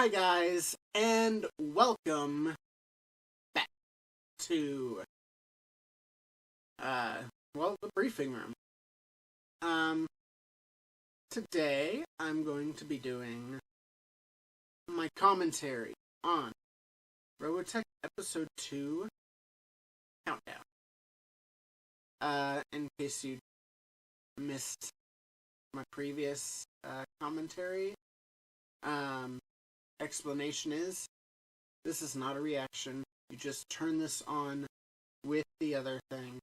Hi guys, and welcome back to, the briefing room. Today I'm going to be doing my commentary on ROBOTECH Episode 2 Countdown. In case you missed my previous commentary, explanation is, this is not a reaction. You just turn this on with the other thing,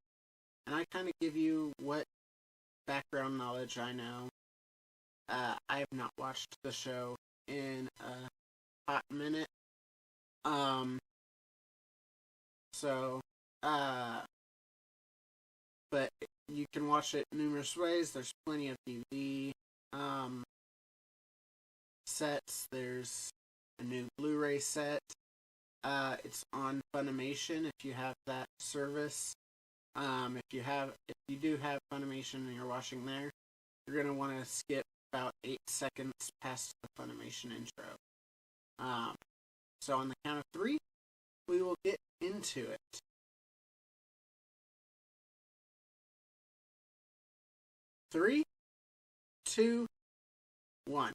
and I kind of give you what background knowledge I know. I have not watched the show in a hot minute. But you can watch it numerous ways. There's plenty of DVD sets. There's a new Blu-ray set. It's on Funimation if you have that service. If you do have Funimation and you're watching there, you're gonna want to skip about 8 seconds past the Funimation intro. So on the count of 3, we will get into it. 3, 2, 1.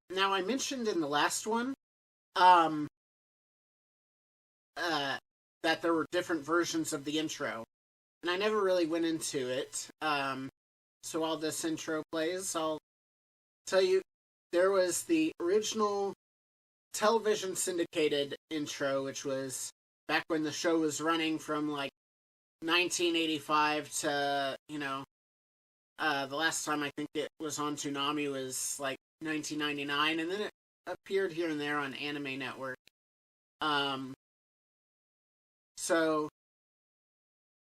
Now I mentioned in the last one, that there were different versions of the intro, and I never really went into it. So while this intro plays, I'll tell you, there was the original television syndicated intro, which was back when the show was running from, 1985 to, the last time I think it was on Toonami was, 1999, and then it appeared here and there on Anime Network. So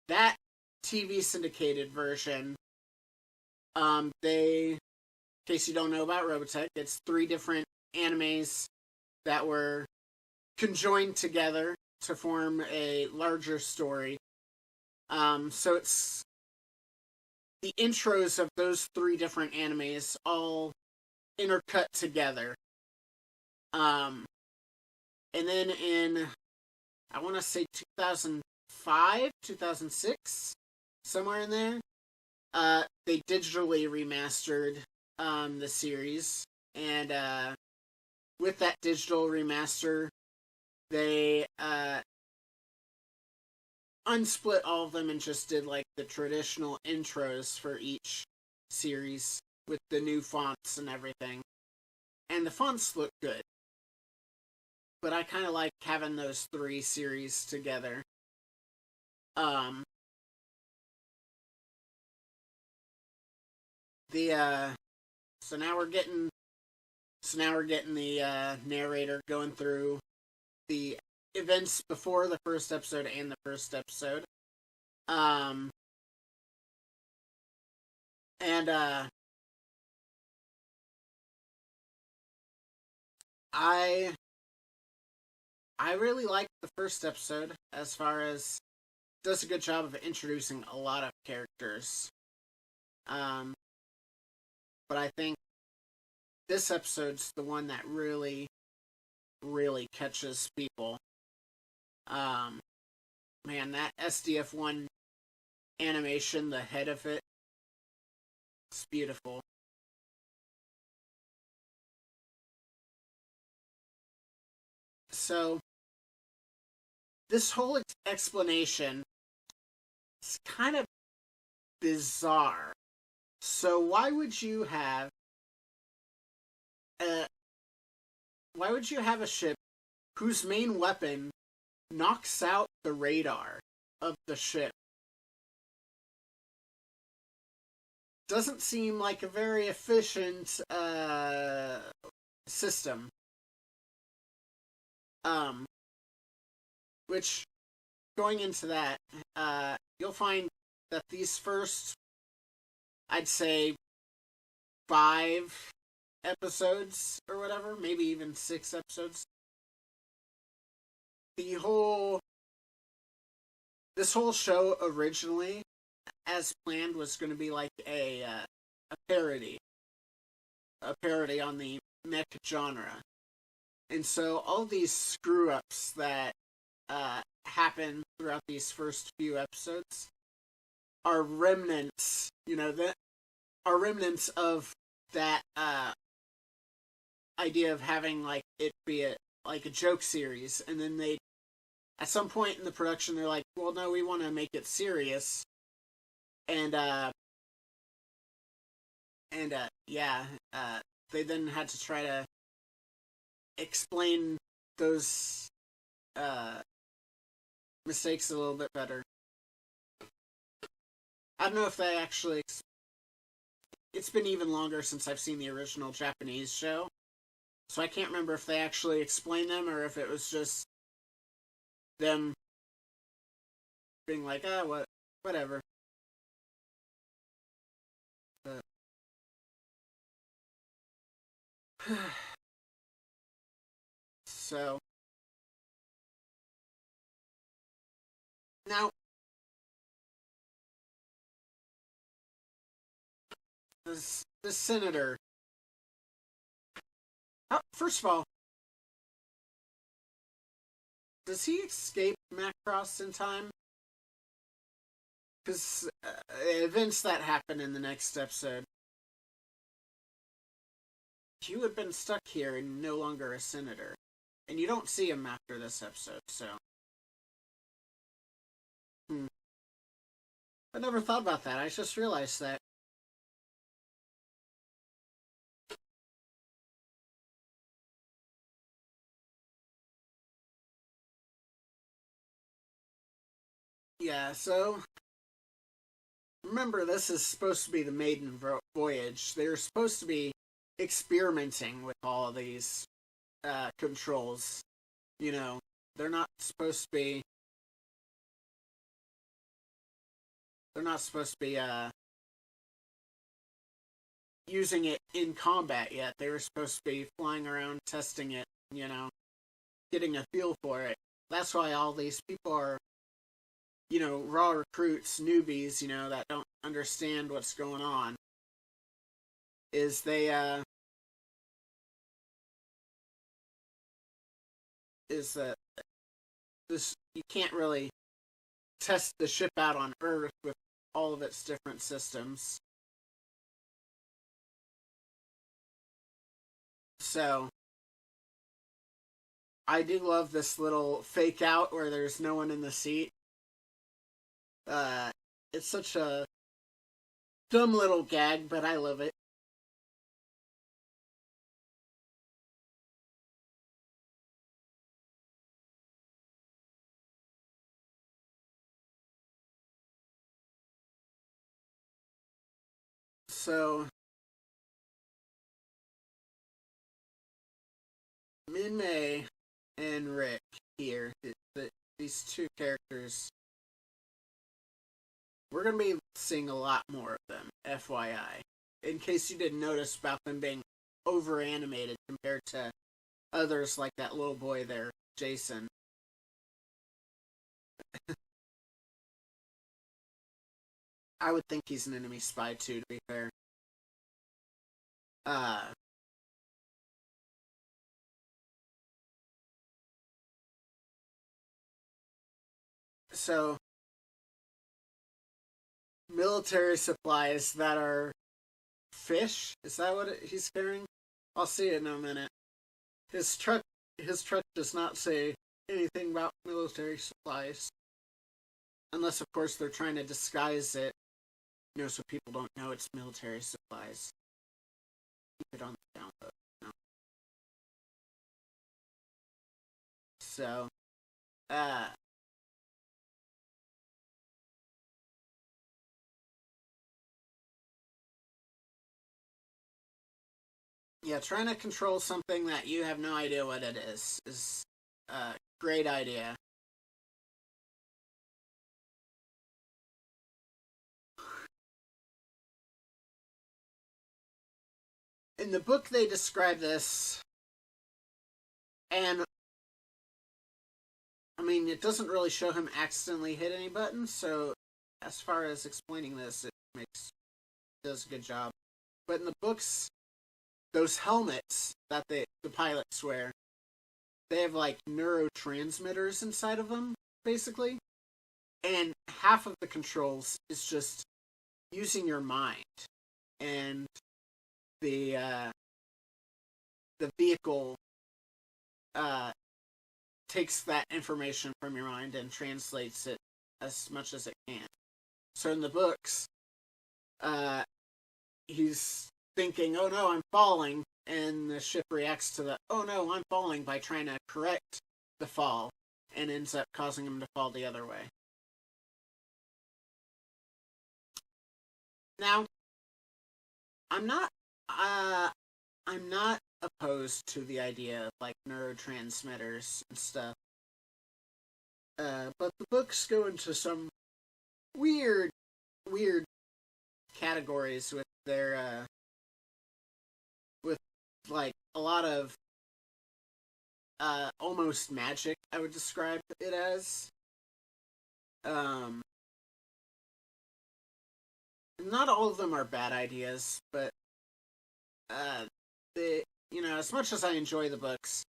that TV syndicated version, in case you don't know about ROBOTECH, it's 3 different animes that were conjoined together to form a larger story. So it's the intros of those 3 different animes all intercut together. And then in, I want to say 2005, 2006, somewhere in there, they digitally remastered the series, and with that digital remaster, they unsplit all of them and just did the traditional intros for each series with the new fonts and everything. And the fonts look good, but I kind of like having those 3 series together. So now we're getting the narrator going through the events before the first episode and the first episode. I really like the first episode, as far as it does a good job of introducing a lot of characters. But I think this episode's the one that really, really catches people. Man, that SDF1 animation, the head of it, it's beautiful. So, this whole explanation is kind of bizarre. So why would you have a ship whose main weapon knocks out the radar of the ship? Doesn't seem like a very efficient system. Which, going into that, you'll find that these first, I'd say, 5 episodes or whatever, maybe even 6 episodes, this whole show originally, as planned, was going to be like a parody a parody on the mech genre. And so all these screw-ups that happen throughout these first few episodes are remnants, that are remnants of that idea of having like it be a joke series, and then they, at some point in the production, they're like, well, no, we want to make it serious, and they then had to try to explain those mistakes a little bit better. I don't know if they actually. It's been even longer since I've seen the original Japanese show, so I can't remember if they actually explained them or if it was just them being like, whatever. But so now this senator. First of all, does he escape Macross in time? Because events that happen in the next episode. You had been stuck here and no longer a senator. And you don't see him after this episode, so. I never thought about that. I just realized that. Yeah, so remember, this is supposed to be the maiden voyage. They're supposed to be experimenting with all of these controls. They're not supposed to be. They're not supposed to be using it in combat yet. They were supposed to be flying around, testing it. Getting a feel for it. That's why all these people are, raw recruits, newbies, that don't understand what's going on. Is they, is that this, you can't really test the ship out on Earth with all of its different systems. So, I do love this little fake out where there's no one in the seat. It's such a dumb little gag, but I love it. So, Min-Mei and Rick here, these two characters, we're going to be seeing a lot more of them, FYI. In case you didn't notice about them being over-animated compared to others like that little boy there, Jason. I would think he's an enemy spy too, to be fair. So, military supplies that are fish? Is that what he's carrying? I'll see it in a minute. His truck does not say anything about military supplies. Unless, of course, they're trying to disguise it, so people don't know it's military supplies. Keep it on the down low. So, yeah, trying to control something that you have no idea what it is a great idea. In the book, they describe this, and I mean, it doesn't really show him accidentally hit any buttons, so as far as explaining this, it does a good job. But in the books, those helmets that the pilots wear, they have like neurotransmitters inside of them, basically. And half of the controls is just using your mind. And the vehicle takes that information from your mind and translates it as much as it can. So in the books, he's thinking, oh no, I'm falling, and the ship reacts to the, oh no, I'm falling, by trying to correct the fall, and ends up causing him to fall the other way. Now, I'm not opposed to the idea of like neurotransmitters and stuff. But the books go into some weird categories with their with like a lot of almost magic, I would describe it as. Not all of them are bad ideas, but as much as I enjoy the books,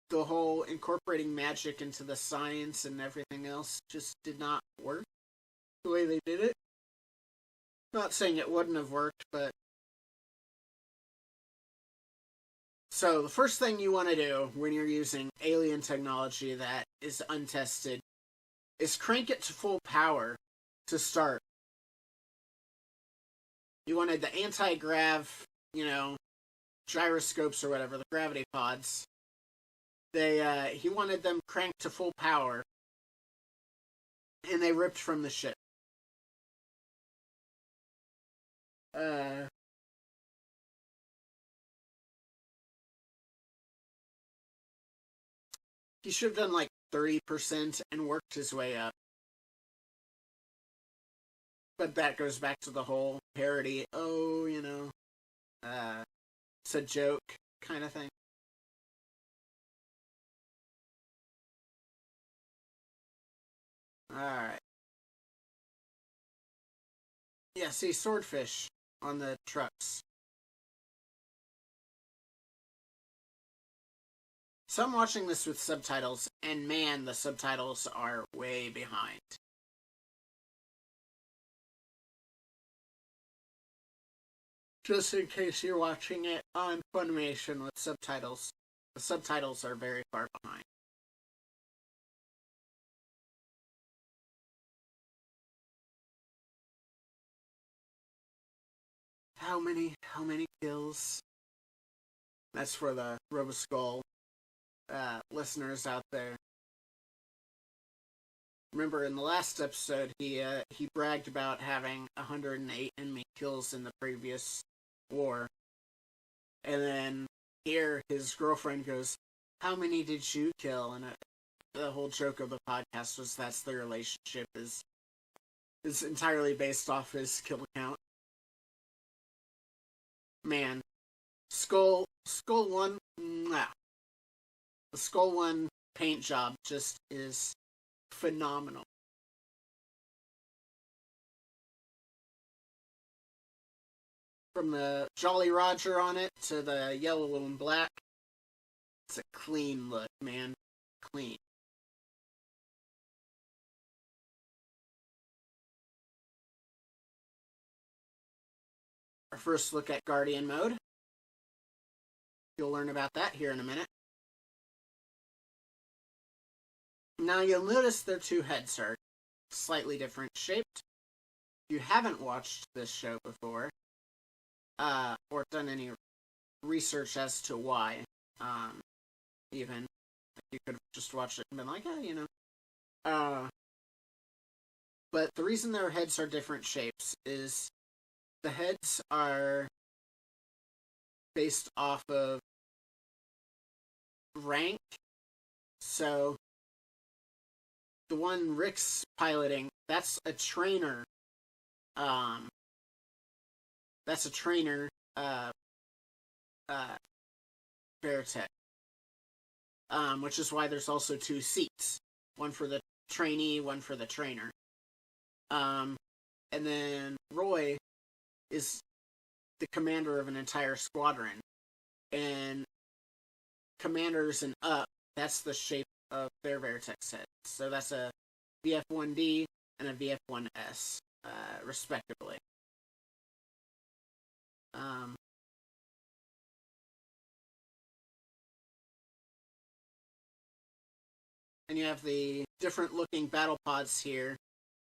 the whole incorporating magic into the science and everything else just did not work the way they did it. Not saying it wouldn't have worked, but... So, the first thing you want to do when you're using alien technology that is untested is crank it to full power to start. You wanted the anti-grav, gyroscopes or whatever, the gravity pods. He wanted them cranked to full power, and they ripped from the ship. He should have done like 30% and worked his way up. But that goes back to the whole parody, it's a joke kind of thing. Alright. Yeah, see, swordfish on the trucks. So I'm watching this with subtitles, and man, the subtitles are way behind. Just in case you're watching it on Funimation with subtitles, the subtitles are very far behind. How many kills? That's for the RoboSkull listeners out there. Remember, in the last episode, he bragged about having 108 enemy kills in the previous war. And then here, his girlfriend goes, how many did you kill? And the whole joke of the podcast was that's the relationship is entirely based off his kill count. Man, Skull 1, nah. The Skull 1 paint job just is phenomenal. From the Jolly Roger on it to the yellow and black, it's a clean look, man. Clean. Our first look at Guardian mode. You'll learn about that here in a minute. Now you'll notice their two heads are slightly different shaped. If you haven't watched this show before, or done any research as to why, even, you could have just watched it and been like, but the reason their heads are different shapes is the heads are based off of rank. So the one Rick's piloting, that's a trainer. That's a trainer, ROBOTECH. Which is why there's also two seats. One for the trainee, one for the trainer. And then Roy is the commander of an entire squadron. And commanders and up, that's the shape of their Veritech set. So that's a VF-1D and a VF-1S, respectively. And you have the different looking battle pods here.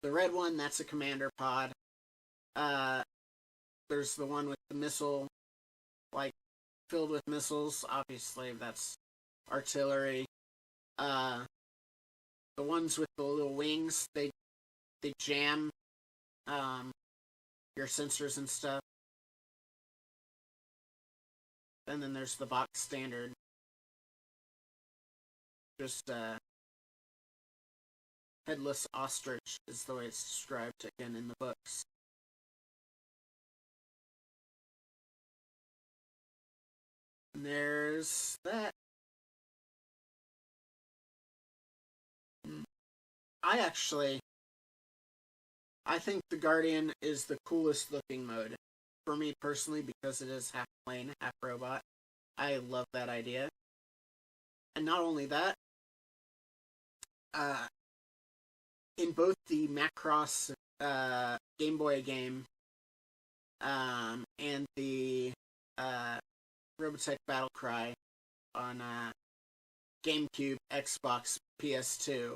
The red one, that's a commander pod. There's the one with the missile, like, filled with missiles. Obviously, that's artillery. The ones with the little wings, they jam your sensors and stuff. And then there's the box standard. Just headless ostrich is the way it's described again in the books. And there's that. I think the Guardian is the coolest looking mode for me personally because it is half plane, half robot. I love that idea. And not only that, in both the Macross Game Boy game and the Robotech Battle Cry on GameCube, Xbox, PS2,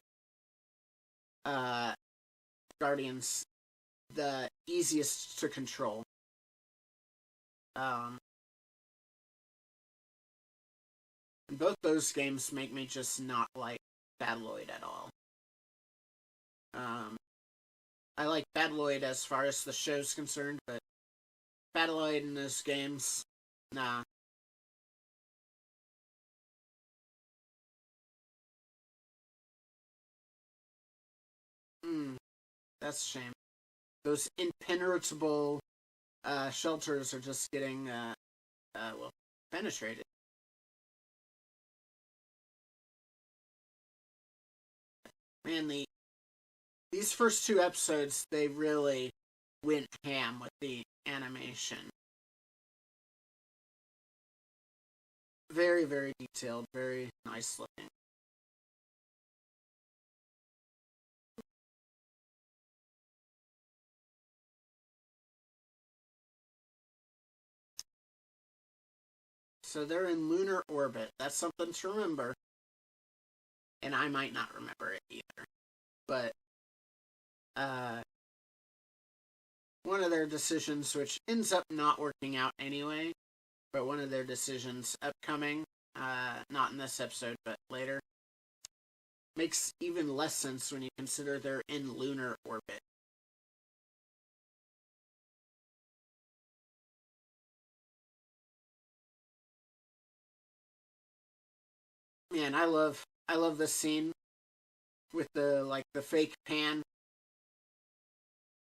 Guardian's the easiest to control. And both those games make me just not like Battloid at all. I like Battloid as far as the show's concerned, but Battloid in those games, nah. That's a shame. Those impenetrable shelters are just getting, penetrated. Man, these first two episodes, they really went ham with the animation. Very, very detailed, very nice looking. So they're in lunar orbit. That's something to remember. And I might not remember it either. But one of their decisions, which ends up not working out anyway, but one of their decisions upcoming, not in this episode, but later, makes even less sense when you consider they're in lunar orbit. Man, I love this scene with the fake pan.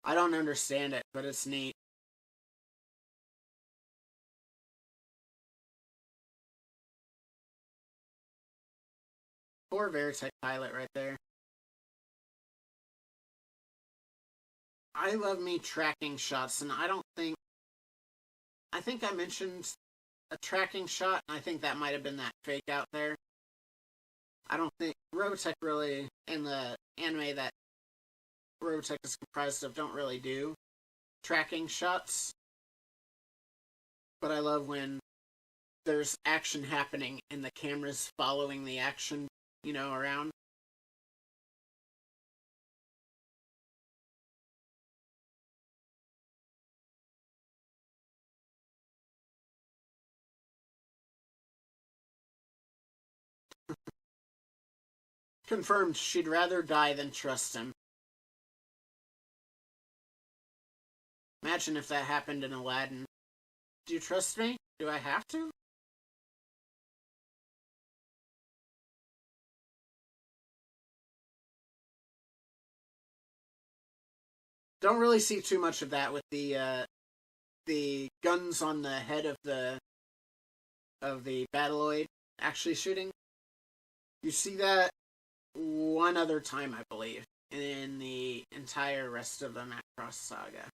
I don't understand it, but it's neat. Poor Veritech pilot right there. I love me tracking shots, and I think I mentioned a tracking shot, and I think that might have been that fake out there. I don't think Robotech really, in the anime that Robotech is comprised of, don't really do tracking shots. But I love when there's action happening and the camera's following the action, around. Confirmed she'd rather die than trust him. Imagine if that happened in Aladdin. Do you trust me? Do I have to? Don't really see too much of that with the guns on the head of the Battloid actually shooting. You see that one other time, I believe, in the entire rest of the Macross saga.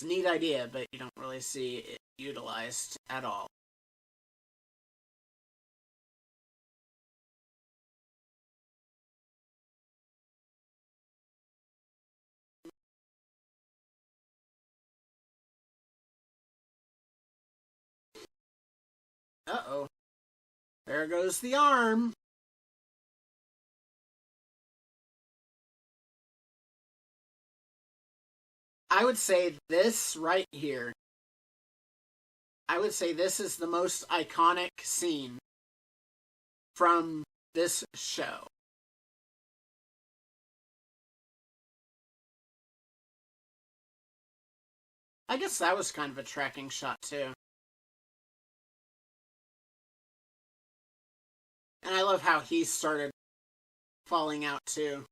a neat idea, but you don't really see it utilized at all. Uh-oh. There goes the arm. I would say this right here. I would say this is the most iconic scene from this show. I guess that was kind of a tracking shot, too. And I love how he started falling out, too.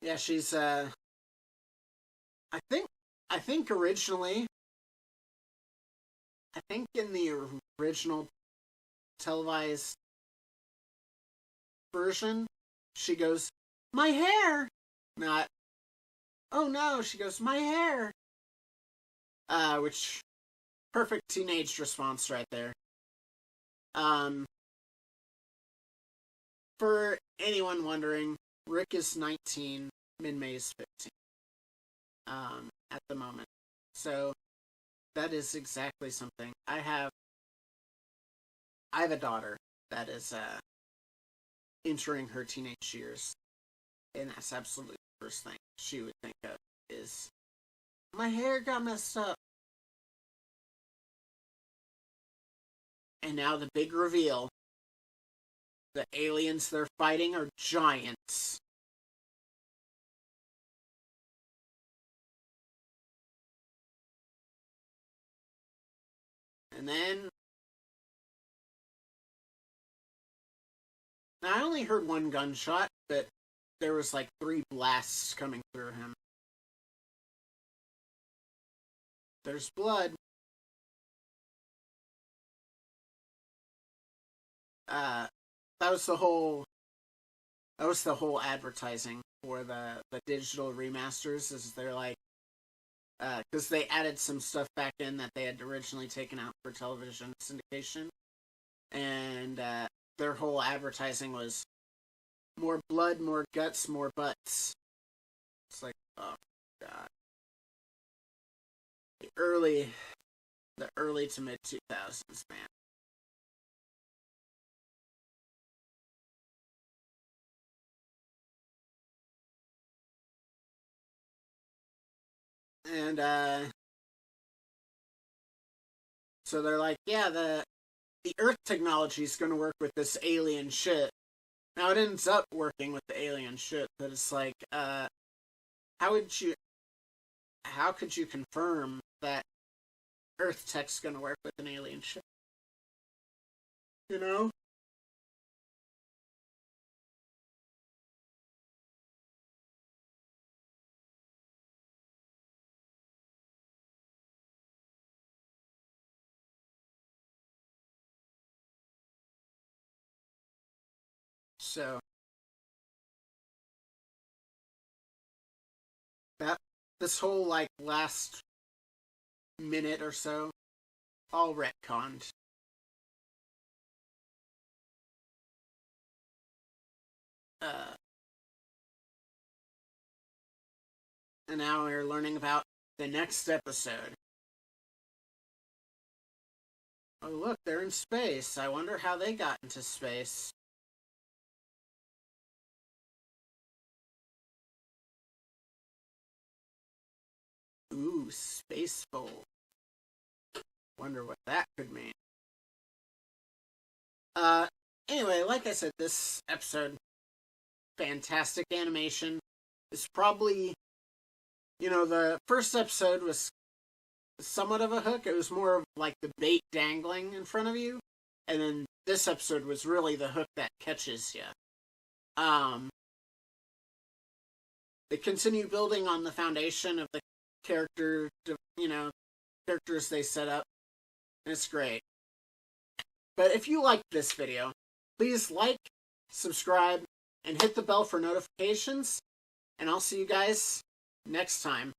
Yeah, she's, I think, I think originally, I think in the original televised version, she goes, "My hair!" Not, "Oh no," she goes, "My hair!" Which, perfect teenage response right there. Um, for anyone wondering, Rick is 19, Min-Mei is 15, at the moment. So, that is exactly something. I have a daughter that is, entering her teenage years, and that's absolutely the first thing she would think of is, "My hair got messed up." And now the big reveal. The aliens they're fighting are giants. And then I only heard one gunshot, but there was like 3 blasts coming through him. There's blood. That was the whole advertising for the digital remasters, is they're like, because they added some stuff back in that they had originally taken out for television syndication, and their whole advertising was more blood, more guts, more butts. It's like, oh god, the early to mid 2000s, man. And so they're like, yeah, the Earth technology is going to work with this alien shit. Now it ends up working with the alien shit, but it's like, how could you confirm that Earth tech's going to work with an alien ship? You know? So that this whole like last minute or so, all retconned. Uh, and now we're learning about the next episode. Oh look, they're in space. I wonder how they got into space. Ooh, space bowl. Wonder what that could mean. Uh, anyway, like I said, this episode, fantastic animation. It's probably, the first episode was somewhat of a hook. It was more of like the bait dangling in front of you. And then this episode was really the hook that catches you. Um, they continue building on the foundation of the characters they set up, and it's great. But if you liked this video, please like, subscribe, and hit the bell for notifications, and I'll see you guys next time.